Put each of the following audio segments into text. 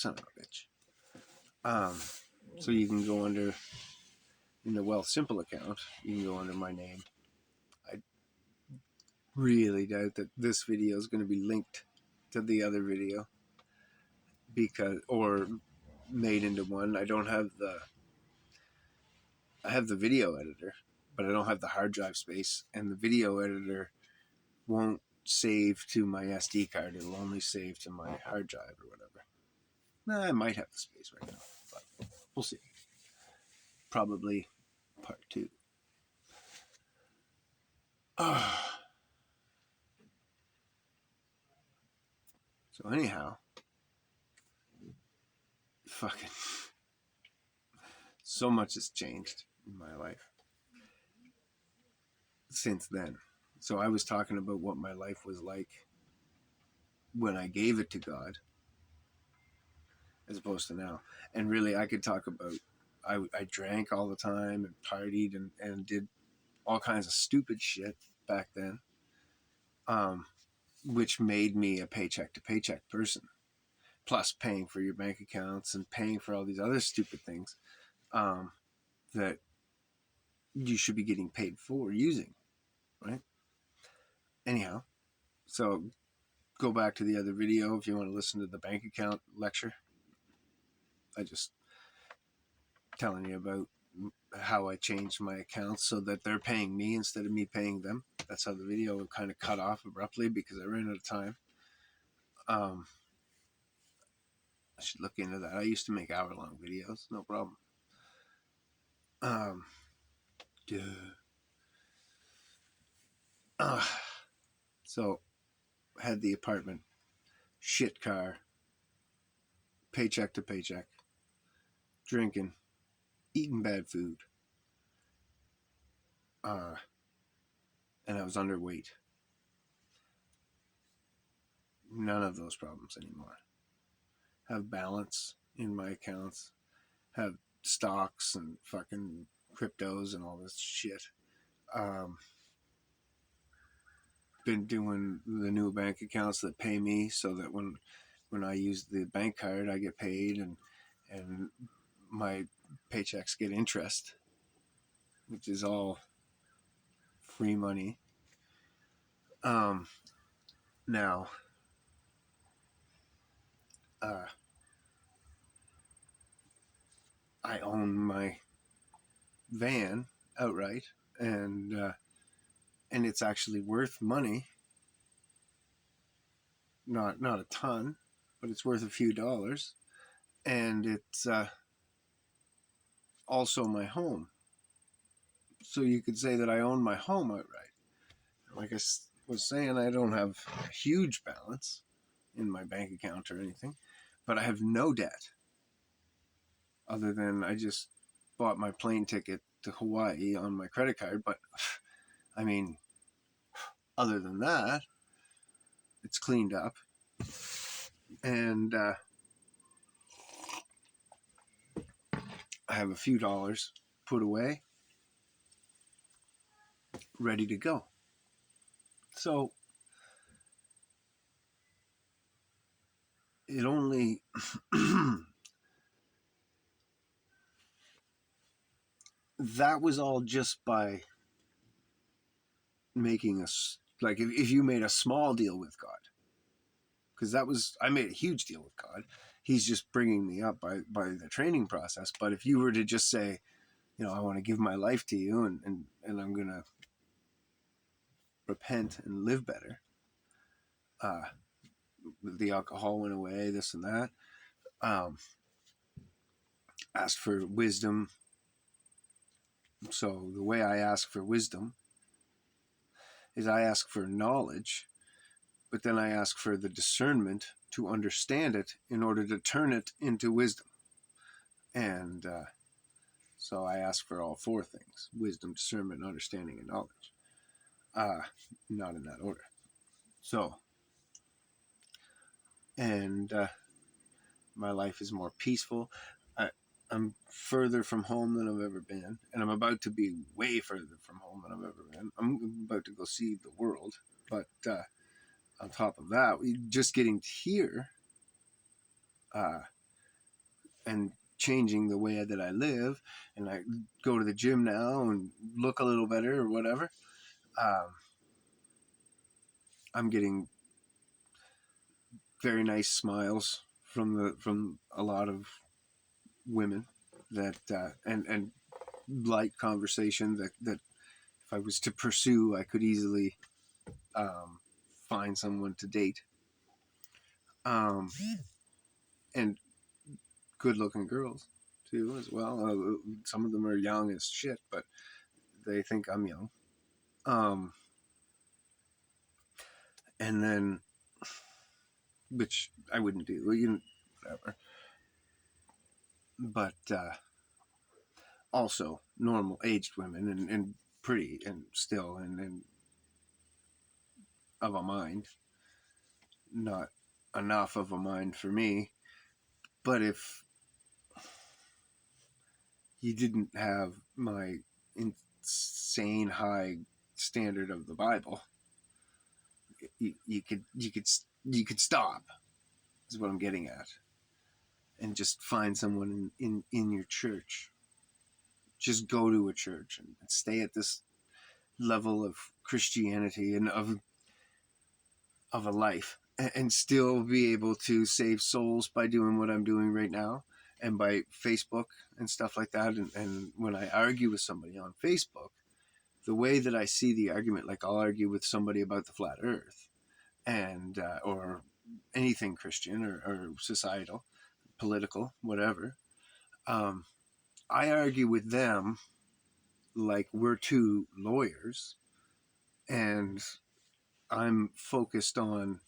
son of a bitch. So you can go under, in the Wealthsimple account, you can go under my name. I really doubt that this video is going to be linked to the other video, or made into one. I have the video editor, but I don't have the hard drive space, and the video editor won't save to my SD card. It'll only save to my hard drive or whatever. I might have the space right now, but we'll see. Probably part 2. So anyhow, fucking so much has changed in my life since then. So I was talking about what my life was like when I gave it to God, as opposed to now. And really, I could talk about, I drank all the time and partied and did all kinds of stupid shit back then, which made me a paycheck to paycheck person, plus paying for your bank accounts and paying for all these other stupid things that you should be getting paid for using, right? Anyhow, so go back to the other video if you want to listen to the bank account lecture. I just telling you about how I changed my accounts so that they're paying me instead of me paying them. That's how the video kind of cut off abruptly because I ran out of time. I should look into that. I used to make hour-long videos, no problem. So had the apartment, shit car, paycheck to paycheck, drinking, eating bad food, and I was underweight. None of those problems anymore. Have balance in my accounts, have stocks and fucking cryptos and all this shit. Been doing the new bank accounts that pay me so that when I use the bank card, I get paid and my paychecks get interest, which is all free money. Now, I own my van outright, and it's actually worth money. Not a ton, but it's worth a few dollars, and it's also my home. So you could say that I own my home outright. Like I was saying, I don't have a huge balance in my bank account or anything, but I have no debt other than I just bought my plane ticket to Hawaii on my credit card. But I mean, other than that, it's cleaned up, and I have a few dollars put away, ready to go. So it only that was all just by making us, like, if you made a small deal with God, because I made a huge deal with God. He's just bringing me up by the training process. But if you were to just say, I want to give my life to you and I'm going to repent and live better, the alcohol went away, this and that, asked for wisdom. So the way I ask for wisdom is I ask for knowledge, but then I ask for the discernment to understand it in order to turn it into wisdom. And so I ask for all 4 things: wisdom, discernment, understanding, and knowledge. Not in that order. So, and my life is more peaceful. I'm further from home than I've ever been, and I'm about to be way further from home than I've ever been. I'm about to go see the world, but on top of that, just getting here and changing the way that I live, and I go to the gym now and look a little better or whatever, I'm getting very nice smiles from a lot of women that and light conversation that if I was to pursue, I could easily find someone to date. And good looking girls too as well. Some of them are young as shit, but they think I'm young. And then, which I wouldn't do, whatever. But also normal aged women and pretty and still and of a mind. Not enough of a mind for me. But if you didn't have my insane high standard of the Bible, you could stop. Is what I'm getting at, and just find someone in your church. Just go to a church and stay at this level of Christianity and of a life, and still be able to save souls by doing what I'm doing right now, and by Facebook and stuff like that. And when I argue with somebody on Facebook, the way that I see the argument, like I'll argue with somebody about the flat earth and or anything Christian or societal, political, whatever. I argue with them like we're two lawyers, and I'm focused on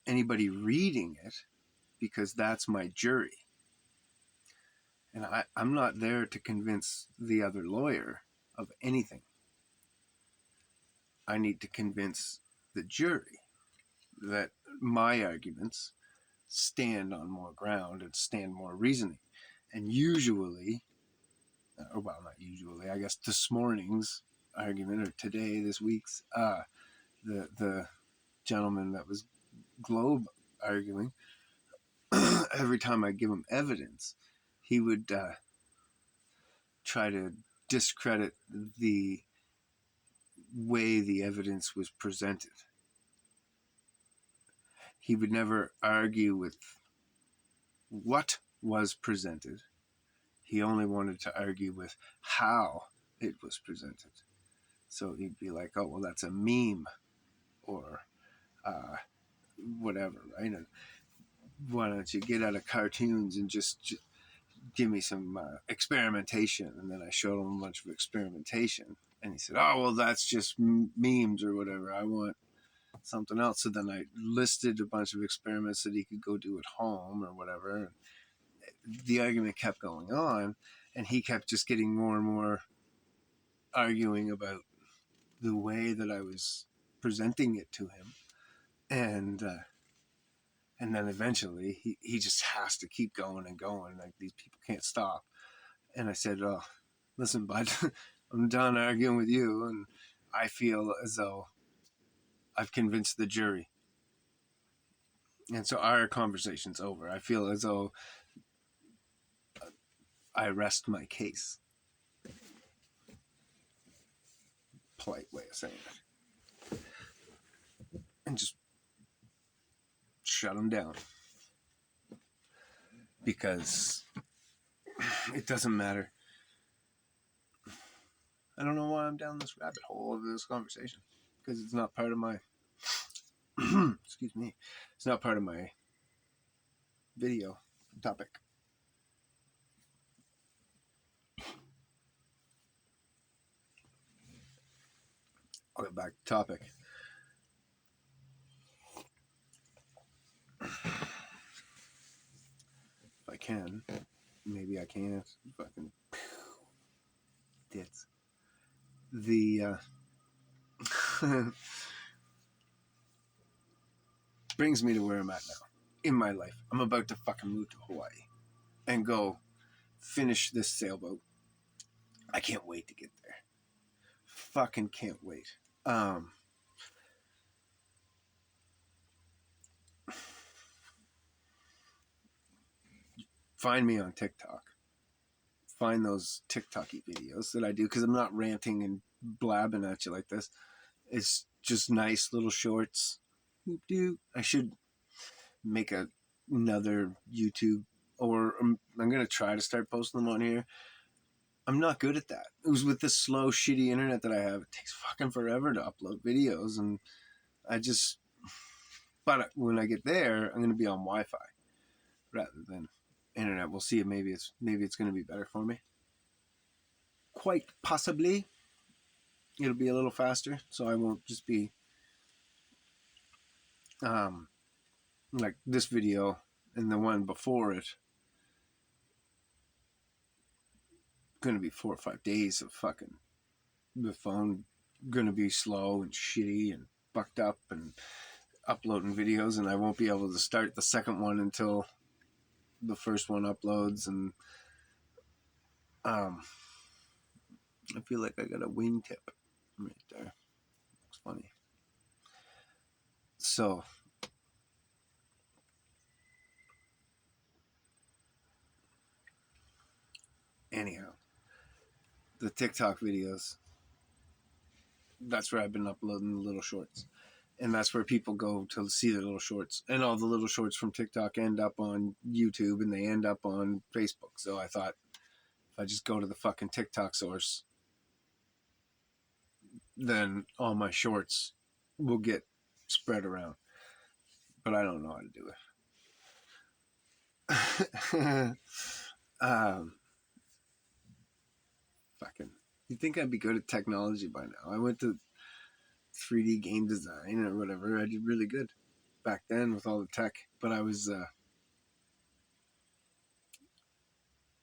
anybody reading it because that's my jury. And I'm not there to convince the other lawyer of anything. I need to convince the jury that my arguments stand on more ground and stand more reasoning. And usually, or well, not usually, I guess this morning's argument, or today, this week's, the gentleman that was Globe arguing, every time I give him evidence, he would try to discredit the way the evidence was presented. He would never argue with what was presented. He only wanted to argue with how it was presented. So he'd be like, oh, well, that's a meme, or whatever, right? And why don't you get out of cartoons and just give me some experimentation? And then I showed him a bunch of experimentation. And he said, oh, well, that's just memes or whatever. I want something else. So then I listed a bunch of experiments that he could go do at home or whatever. And the argument kept going on, and he kept just getting more and more arguing about the way that I was presenting it to him. And then eventually he just has to keep going and going. Like, these people can't stop. And I said, oh, listen, bud, I'm done arguing with you, and I feel as though I've convinced the jury. And so our conversation's over. I feel as though I rest my case. Polite way of saying it. And just shut them down. Because it doesn't matter. I don't know why I'm down this rabbit hole of this conversation. Because it's not part of my... excuse me. It's not part of my video topic. I'll get back to topic. If I can. Maybe I can't. Fucking dits. The brings me to where I'm at now in my life. I'm about to fucking move to Hawaii and go finish this sailboat. I can't wait to get there. Fucking can't wait. find me on TikTok. Find those TikTok-y videos that I do, because I'm not ranting and blabbing at you like this. It's just nice little shorts. I should make another YouTube, or I'm going to try to start posting them on here. I'm not good at that. It was with this slow, shitty internet that I have. It takes fucking forever to upload videos, and but when I get there, I'm going to be on Wi-Fi rather than internet. We'll see. Maybe it's going to be better for me. Quite possibly, it'll be a little faster, so I won't just be like this video and the one before it. Going to be 4 or 5 days of fucking the phone going to be slow and shitty and fucked up and uploading videos, and I won't be able to start the second one until the first one uploads. And I feel like I got a wingtip right there. Looks funny. So anyhow, the TikTok videos, that's where I've been uploading the little shorts. And that's where people go to see the little shorts. And all the little shorts from TikTok end up on YouTube, and they end up on Facebook. So I thought, if I just go to the fucking TikTok source, then all my shorts will get spread around. But I don't know how to do it. Fucking, you'd think I'd be good at technology by now. I went to 3D game design or whatever. I did really good back then with all the tech, but I was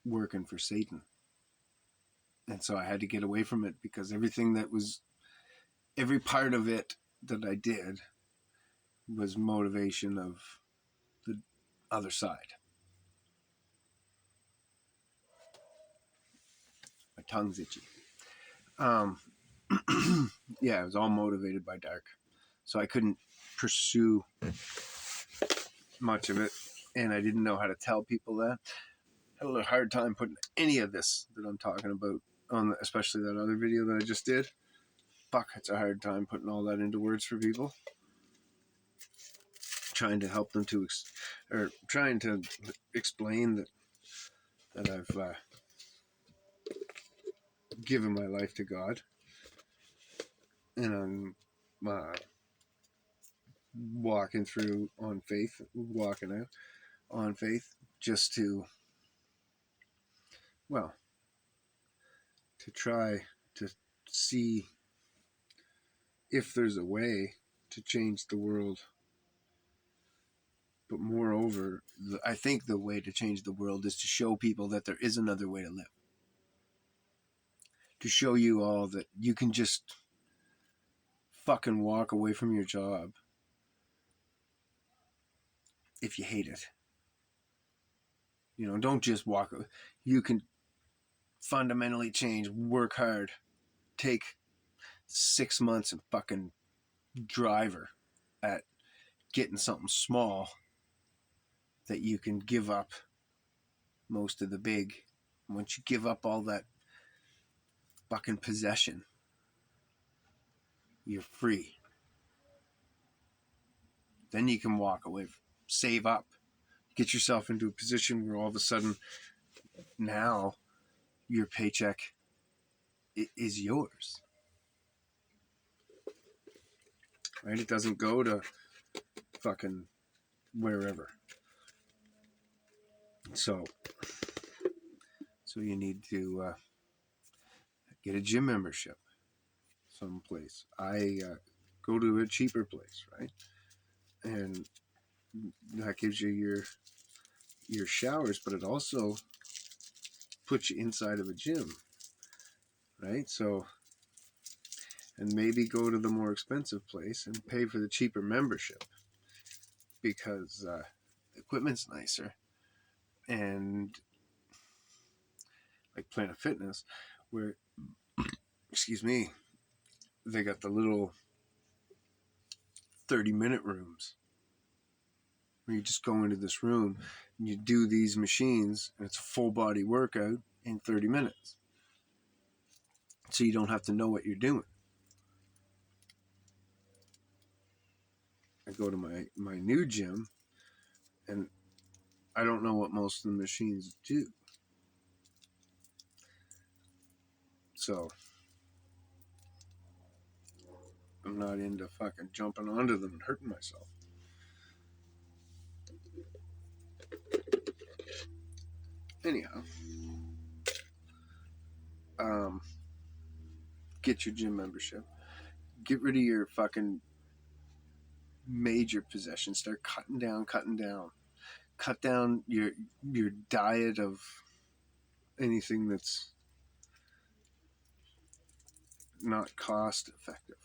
working for Satan, and so I had to get away from it, because every part of it that I did was motivation of the other side. My tongue's itchy. Yeah, it was all motivated by dark, so I couldn't pursue much of it, and I didn't know how to tell people that. I had a hard time putting any of this that I'm talking about on, especially that other video that I just did. Fuck, it's a hard time putting all that into words for people. Trying to help them trying to explain that I've given my life to God, and I'm walking out on faith, just to try to see if there's a way to change the world. But moreover, I think the way to change the world is to show people that there is another way to live. To show you all that you can just fucking walk away from your job if you hate it. Don't just walk. You can fundamentally change, work hard, take 6 months and fucking driver at getting something small that you can give up most of the big. Once you give up all that fucking possession, you're free. Then you can walk away, save up, get yourself into a position where all of a sudden now your paycheck is yours. Right? It doesn't go to fucking wherever. So you need to get a gym membership someplace. I go to a cheaper place, right? And that gives you your showers, but it also puts you inside of a gym, right? So, and maybe go to the more expensive place and pay for the cheaper membership, because the equipment's nicer. And like Planet Fitness, where, excuse me, they got the little 30-minute rooms where you just go into this room and you do these machines, and it's a full body workout in 30 minutes. So you don't have to know what you're doing. I go to my new gym, and I don't know what most of the machines do. So I'm not into fucking jumping onto them and hurting myself. Anyhow, get your gym membership. Get rid of your fucking major possessions. Start cutting down. Cut down your diet of anything that's not cost effective.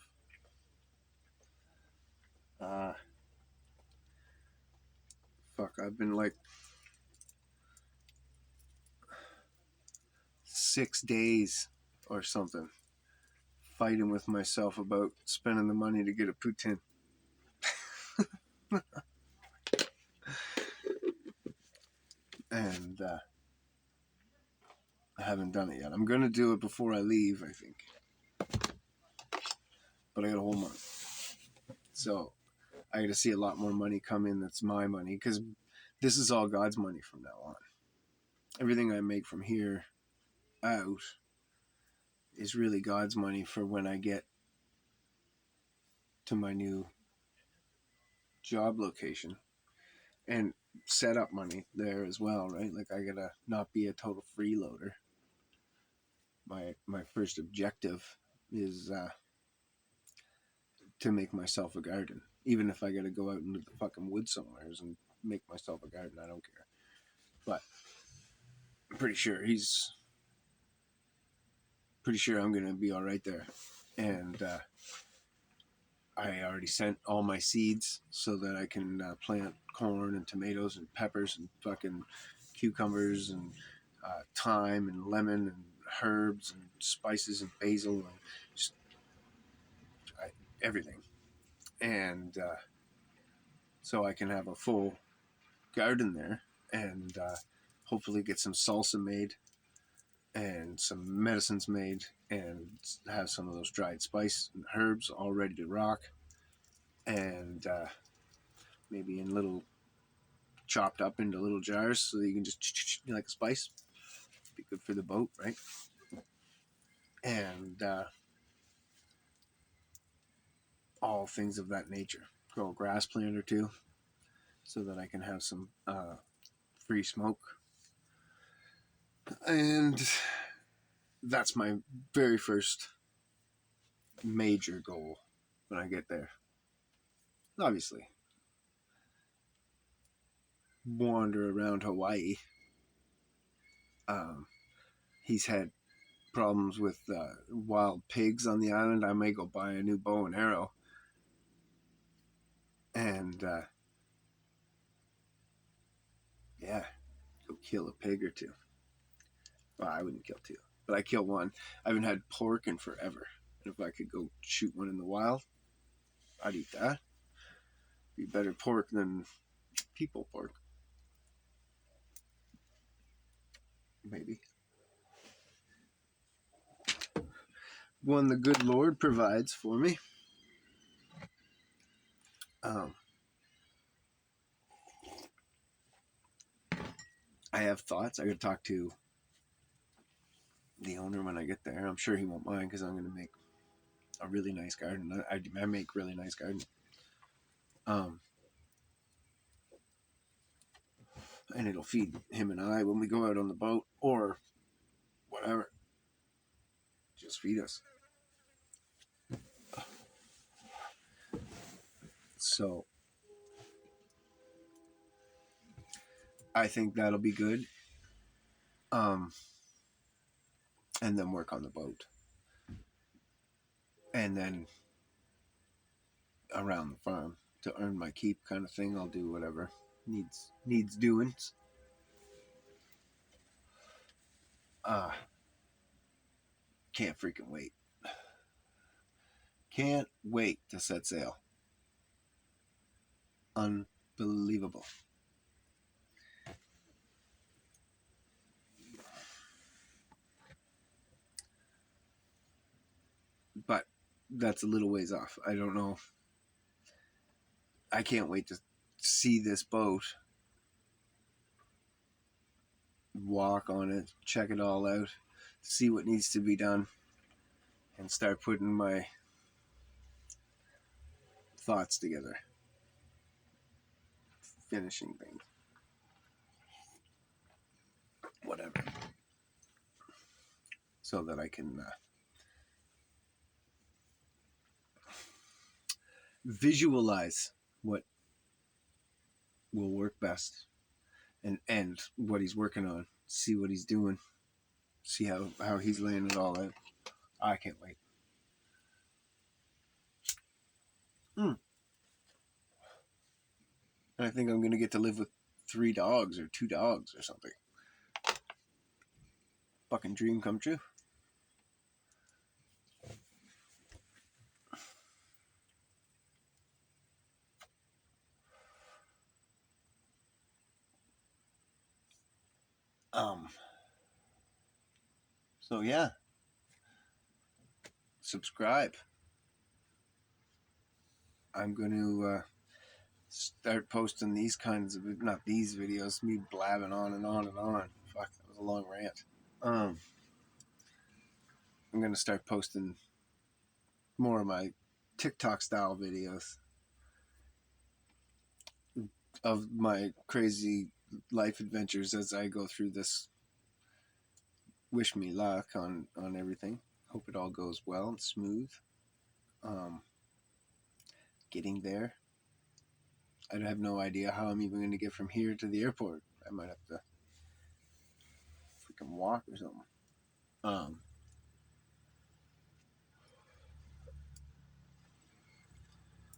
Fuck, I've been like 6 days or something fighting with myself about spending the money to get a poutine. And I haven't done it yet. I'm going to do it before I leave, I think. But I got a whole month. So I got to see a lot more money come in that's my money, because this is all God's money from now on. Everything I make from here out is really God's money for when I get to my new job location, and set up money there as well, right? Like, I gotta not be a total freeloader. My first objective is to make myself a garden. Even if I gotta go out into the fucking woods somewheres and make myself a garden, I don't care. But I'm pretty sure I'm gonna be all right there. And I already sent all my seeds so that I can plant corn and tomatoes and peppers and fucking cucumbers and thyme and lemon and herbs and spices and basil and just everything. And so I can have a full garden there, and hopefully get some salsa made and some medicines made, and have some of those dried spice and herbs all ready to rock, and maybe in little chopped up into little jars so that you can just like a spice. Be good for the boat, right? And all things of that nature. Grow a grass plant or two so that I can have some free smoke. And that's my very first major goal when I get there. Obviously, wander around Hawaii. He's had problems with wild pigs on the island. I may go buy a new bow and arrow and yeah, go kill a pig or two. Well, I wouldn't kill two, but I kill one. I haven't had pork in forever. And if I could go shoot one in the wild, I'd eat that. Be better pork than people pork. Maybe. One the good Lord provides for me. I have thoughts. I could talk to the owner when I get there. I'm sure he won't mind because I'm going to make a really nice garden. I make really nice garden. And it'll feed him and I when we go out on the boat or whatever. Just feed us. So I think that'll be good. And then work on the boat. And then around the farm to earn my keep kind of thing. I'll do whatever needs doing. Can't freaking wait. Can't wait to set sail. Unbelievable. Unbelievable. But that's a little ways off. I don't know. I can't wait to see this boat, walk on it, check it all out, see what needs to be done, and start putting my thoughts together, finishing things, whatever, so that I can visualize what will work best, and what he's working on, see what he's doing, see how he's laying it all out. I can't wait. I think I'm going to get to live with 3 dogs or 2 dogs or something. Fucking dream come true. So yeah, subscribe. I'm going to start posting these kinds of, not these videos, me blabbing on and on and on. Fuck, that was a long rant. I'm going to start posting more of my TikTok style videos of my crazy life adventures as I go through this. Wish me luck on everything. Hope it all goes well and smooth. Getting there. I have no idea how I'm even going to get from here to the airport. I might have to freaking walk or something.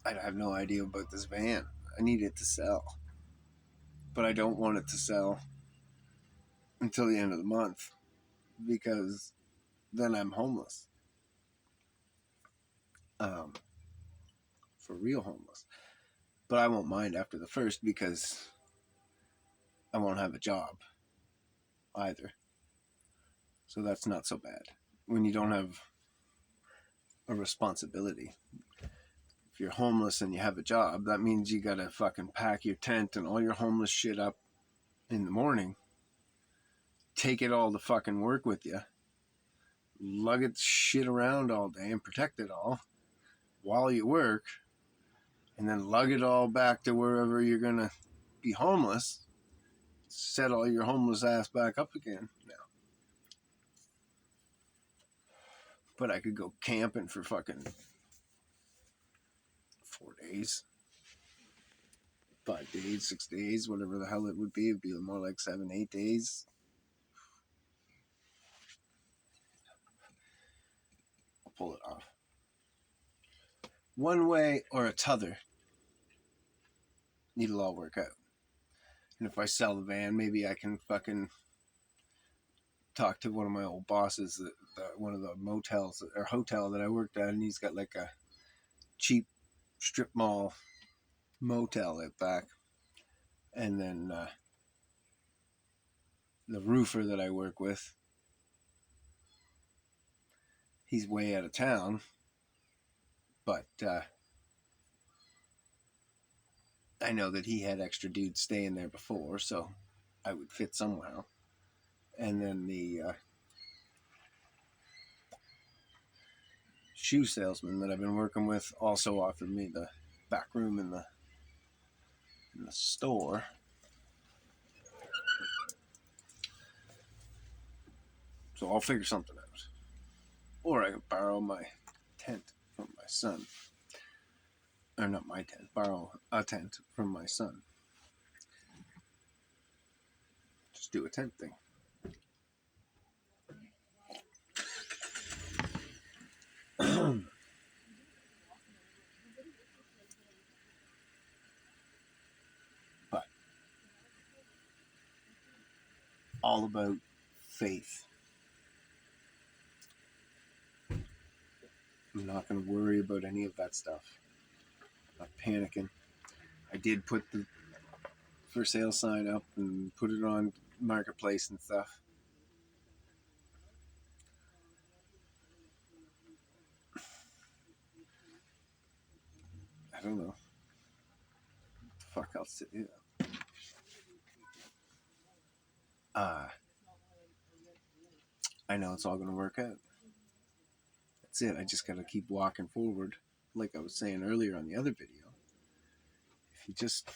I have no idea about this van. I need it to sell. But I don't want it to sell until the end of the month, because then I'm homeless. For real homeless. But I won't mind after the first, because I won't have a job either. So that's not so bad. When you don't have a responsibility. If you're homeless and you have a job, that means you gotta fucking pack your tent and all your homeless shit up in the morning. Take it all to fucking work with you. Lug it shit around all day and protect it all while you work. And then lug it all back to wherever you're gonna be homeless. Set all your homeless ass back up again now. But I could go camping for fucking 4 days, 5 days, 6 days, whatever the hell it would be. It'd be more like 7, 8 days. I'll pull it off. One way or a t'other, it'll all work out. And if I sell the van, maybe I can fucking talk to one of my old bosses, one of the motels or hotel that I worked at, and he's got like a cheap strip mall motel out back. And then the roofer that I work with, he's way out of town, but I know that he had extra dudes staying there before, so I would fit somehow. And then the shoe salesman that I've been working with also offered me the back room in the store. So I'll figure something out. Or I can borrow my tent from my son. Or not my tent, borrow a tent from my son. Just do a tent thing. But all about faith. I'm not going to worry about any of that stuff. I'm not panicking. I did put the for sale sign up and put it on marketplace and stuff. I don't know. What the fuck else to do? I know it's all gonna work out. That's it. I just gotta keep walking forward. Like I was saying earlier on the other video. If you just,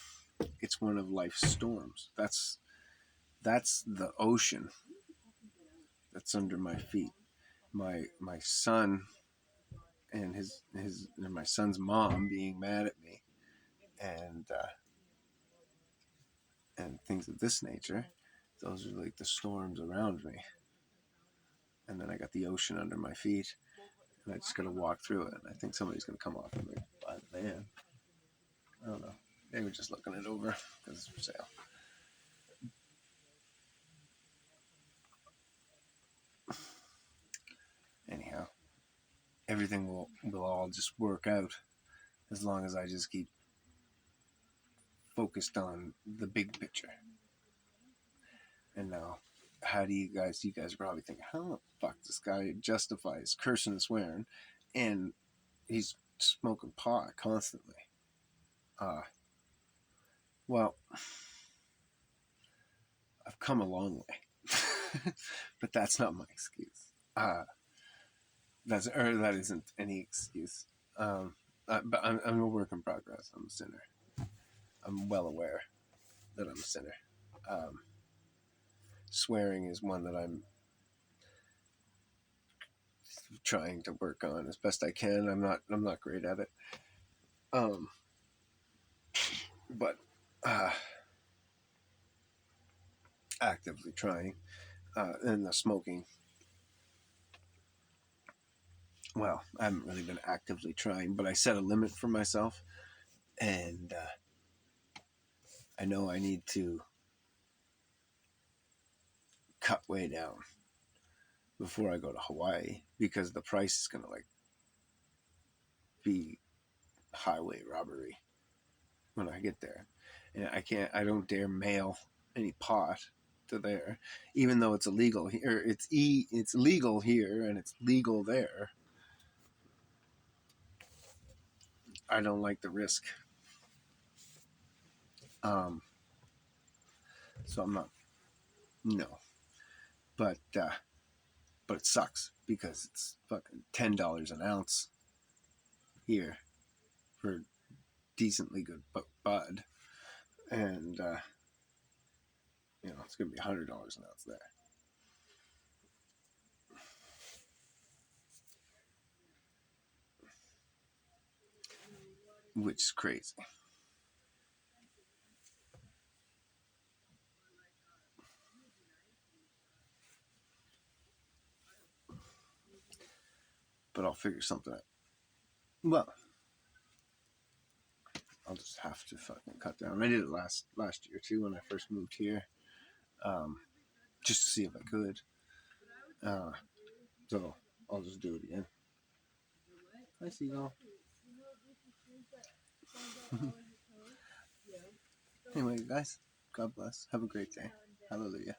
it's one of life's storms. That's the ocean that's under my feet. My son and my son's mom being mad at me, and and things of this nature. Those are like the storms around me. And then I got the ocean under my feet, and I just gotta walk through it. And I think somebody's gonna come off and maybe buy the van. I don't know. They were just looking it over because it's for sale. Anyhow, everything will all just work out as long as I just keep focused on the big picture. And now, how do you guys are probably thinking, how the fuck does this guy justify his cursing and swearing, and he's smoking pot constantly? Well, I've come a long way, but that's not my excuse. That isn't any excuse. But I'm a work in progress. I'm a sinner. I'm well aware that I'm a sinner. Swearing is one that I'm trying to work on as best I can. I'm not great at it. But actively trying. And the smoking. Well, I haven't really been actively trying, but I set a limit for myself, and I know I need to cut way down before I go to Hawaii, because the price is gonna like be highway robbery when I get there, and I don't dare mail any pot to there, even though it's illegal here. It's legal here and it's legal there. I don't like the risk. So I'm not. No, but it sucks because it's fucking $10 an ounce here for decently good bud, and it's gonna be $100 an ounce there. Which is crazy. But I'll figure something out. Well, I'll just have to fucking cut down. I did it last year too when I first moved here, just to see if I could. So I'll just do it again. I see y'all. Anyway, guys, God bless. Have a great day. Hallelujah.